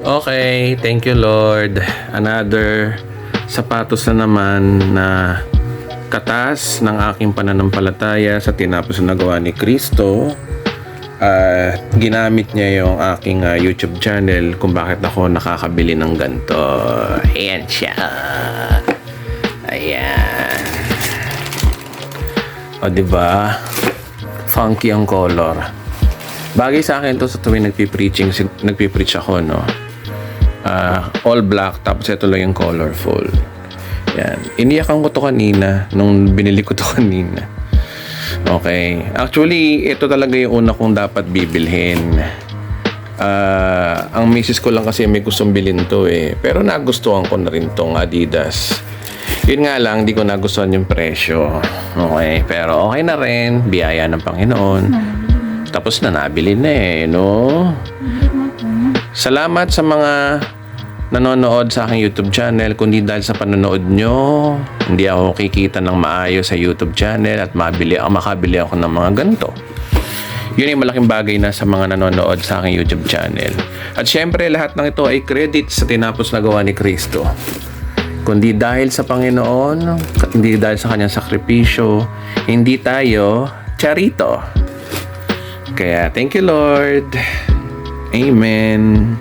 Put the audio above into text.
Okay, thank you Lord. Another sapatos na naman na katas ng aking pananampalataya sa tinapos na nagawa ni Kristo. Ginamit niya yung aking YouTube channel kung bakit ako nakakabili ng ganito. Ayan siya. Ayan. O diba? Funky ang color. Bagay sa akin to sa tuwing nagpipreach ako, no? All black, tapos ito lang yung colorful. Yan. Iniyakan ko to kanina nung binili ko to kanina. Okay. Actually, ito talaga yung una kong dapat bibilhin. Ang misis ko lang kasi may gustong bilhin to eh. Pero nagustuhan ko na rin tong Adidas. Yun nga lang, di ko nagustuhan yung presyo. Okay. Pero okay na rin. Biyaya ng Panginoon. Tapos na nabili na eh, no? Salamat sa mga nanonood sa aking YouTube channel. Kundi dahil sa panonood nyo, hindi ako kikita ng maayos sa YouTube channel at makabili ako ng mga ganito. Yun ay malaking bagay na sa mga nanonood sa aking YouTube channel. At syempre, lahat ng ito ay credit sa tinapos na gawa ni Kristo. Kundi dahil sa Panginoon, hindi dahil sa kanyang sakripisyo, hindi tayo charito. Kaya, thank you Lord. Amen.